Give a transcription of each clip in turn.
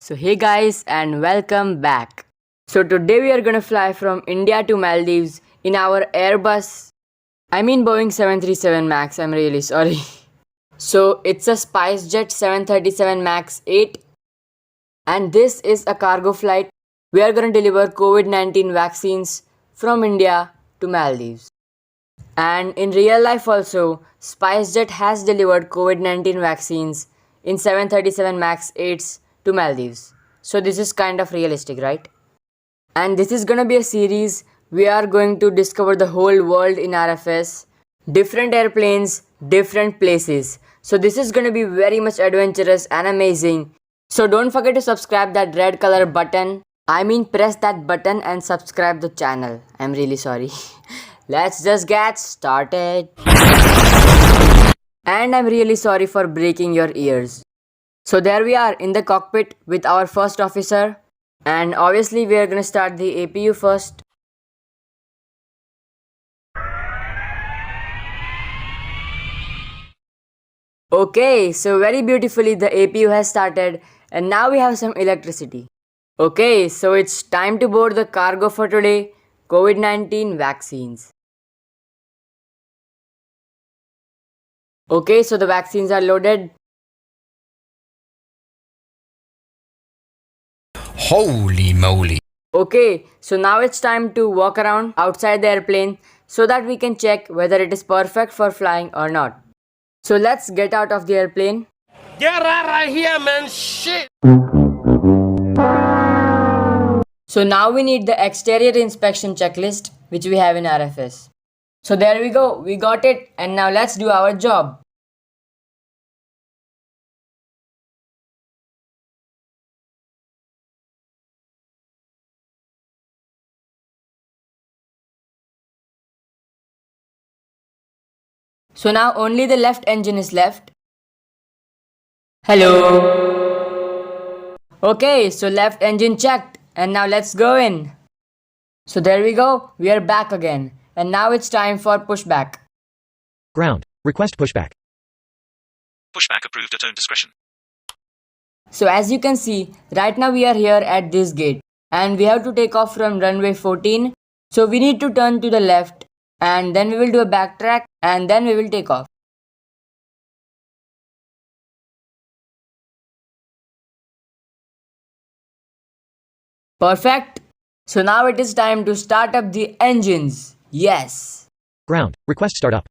So hey guys and welcome back. So today we are gonna fly from India to Maldives in our Boeing 737 Max, I'm really sorry. So it's a SpiceJet 737 Max 8 and this is a cargo flight. We are gonna deliver COVID-19 vaccines from India to Maldives. And in real life also, SpiceJet has delivered COVID-19 vaccines in 737 Max 8s to Maldives. So this is kind of realistic, right? And this is gonna be a series. We are going to discover the whole world in RFS, different airplanes, different places. So this is gonna be very much adventurous and amazing. So don't forget to subscribe that red color button. Press that button and subscribe the channel. I'm really sorry. Let's just get started. And I'm really sorry for breaking your ears. So there we are in the cockpit with our first officer. And obviously we are gonna start the APU first. Okay, so very beautifully the APU has started and now we have some electricity. Okay, so it's time to board the cargo for today, COVID-19 vaccines. Okay, so the vaccines are loaded. Holy moly. Okay, so now it's time to walk around outside the airplane so that we can check whether it is perfect for flying or not. So let's get out of the airplane. Get out of here, man. Shit. So now we need the exterior inspection checklist which we have in RFS. So there we go, we got it, and now let's do our job. So now only the left engine is left. Hello. Okay, so left engine checked, and now let's go in. So there we go, we are back again, and now it's time for pushback. Ground. Request pushback. Pushback approved at own discretion. So as you can see, right now we are here at this gate, and we have to take off from runway 14. So we need to turn to the left, and then we will do a backtrack, and then we will take off. Perfect. So now it is time to start up the engines. Yes. Ground. Request startup.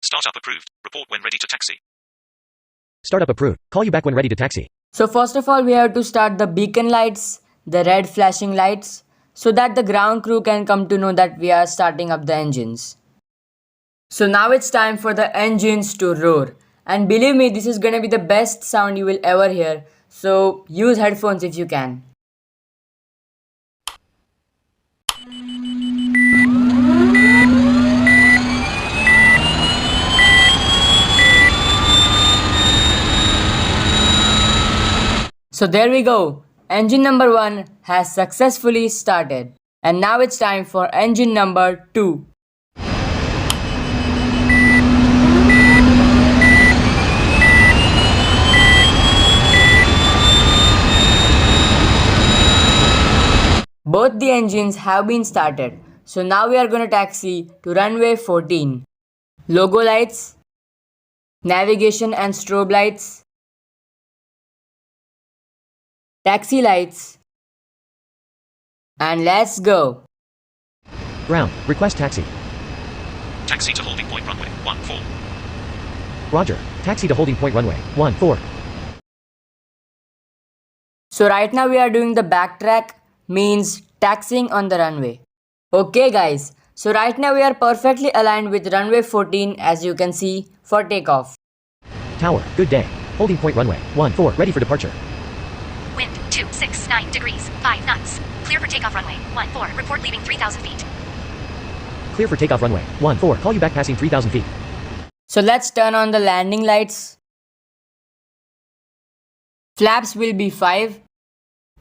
Startup approved. Report when ready to taxi. Startup approved. Call you back when ready to taxi. So first of all, we have to start the beacon lights, the red flashing lights, so that the ground crew can come to know that we are starting up the engines. So now it's time for the engines to roar. And believe me, this is gonna be the best sound you will ever hear. So use headphones if you can. So there we go, engine number 1 has successfully started. And now it's time for engine number 2. Both the engines have been started. So now we are gonna taxi to runway 14. Logo lights, navigation and strobe lights, taxi lights, and let's go. Ground. Request taxi. Taxi to holding point runway 14. Roger. Taxi to holding point runway 14. So right now we are doing the backtrack, means taxiing on the runway. Okay guys, so right now we are perfectly aligned with runway 14 as you can see for takeoff. Tower. Good day. Holding point runway 14. Ready for departure. Wind 269 degrees, 5 knots. Clear for takeoff runway 14. Report leaving 3,000 feet. Clear for takeoff runway 14. Call you back passing 3,000 feet. So let's turn on the landing lights. Flaps will be 5.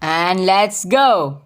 And let's go.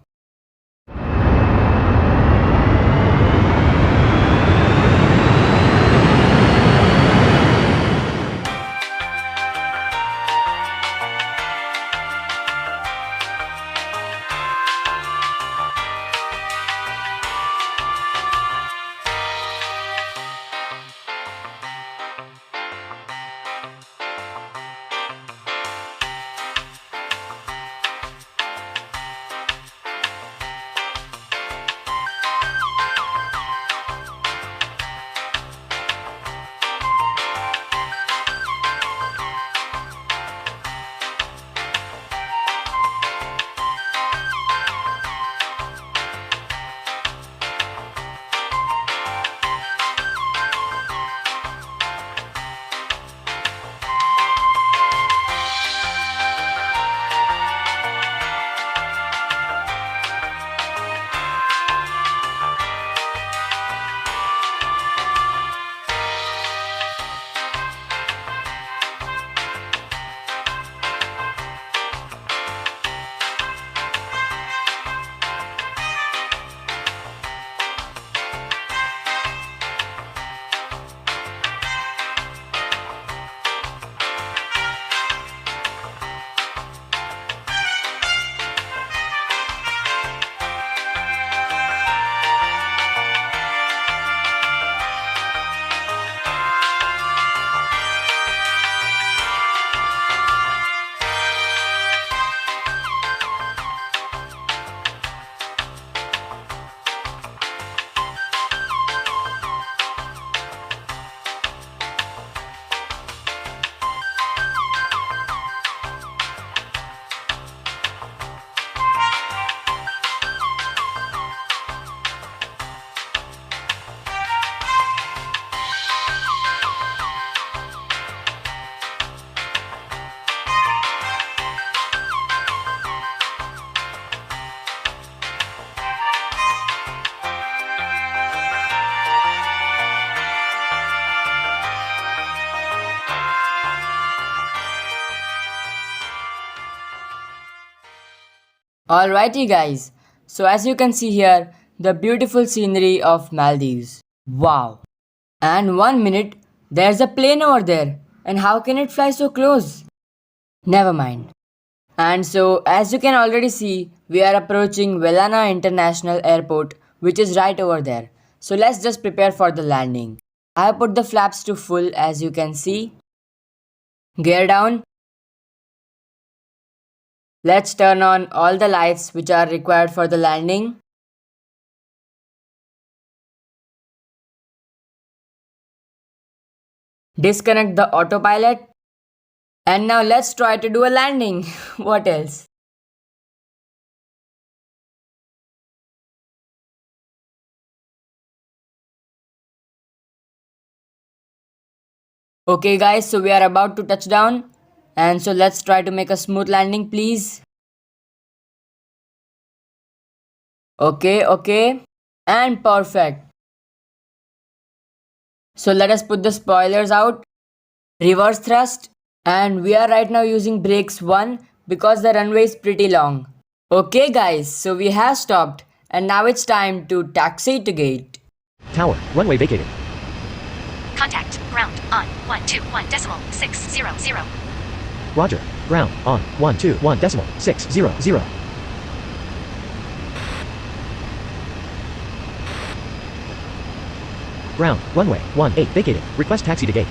Alrighty guys, so as you can see here, the beautiful scenery of Maldives. Wow. And 1 minute, there's a plane over there. And how can it fly so close? Never mind. And so, as you can already see, we are approaching Velana International Airport, which is right over there. So let's just prepare for the landing. I have put the flaps to full as you can see. Gear down. Let's turn on all the lights which are required for the landing. Disconnect the autopilot. And now let's try to do a landing. What else? Okay guys, so we are about to touch down. And so let's try to make a smooth landing, please. Okay. And perfect. So let us put the spoilers out. Reverse thrust. And we are right now using brakes 1 because the runway is pretty long. Okay guys, so we have stopped. And now it's time to taxi to gate. Tower, runway vacated. Contact. Ground. On. 121.600. Roger, ground, on, 121.600. Ground, runway, 18 vacated. Request taxi to gate.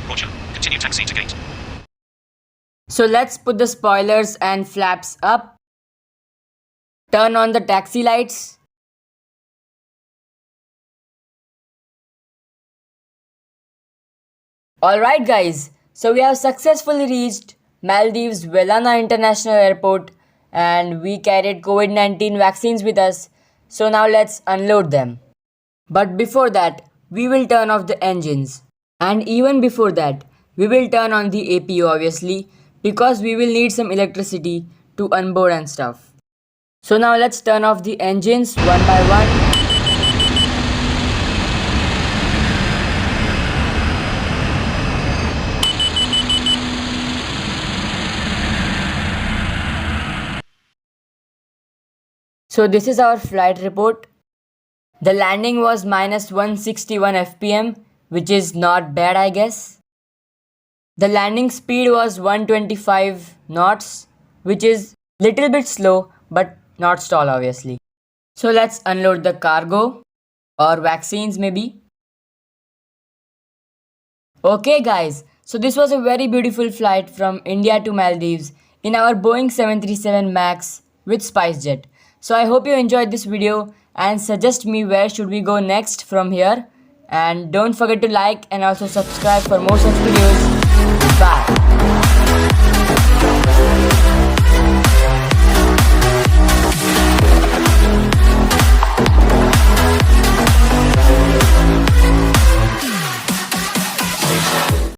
Roger. Continue taxi to gate. So let's put the spoilers and flaps up. Turn on the taxi lights. Alright guys, so we have successfully reached Maldives Velana International Airport and we carried COVID-19 vaccines with us. So now let's unload them. But before that, we will turn off the engines. And even before that, we will turn on the APU obviously because we will need some electricity to unboard and stuff. So now let's turn off the engines one by one. So this is our flight report. The landing was minus 161 FPM, which is not bad I guess. The landing speed was 125 knots, which is little bit slow but not stall obviously. So let's unload the cargo or vaccines maybe. Okay guys, so this was a very beautiful flight from India to Maldives in our Boeing 737 MAX with SpiceJet. So I hope you enjoyed this video and suggest me where should we go next from here. And don't forget to like and also subscribe for more such videos.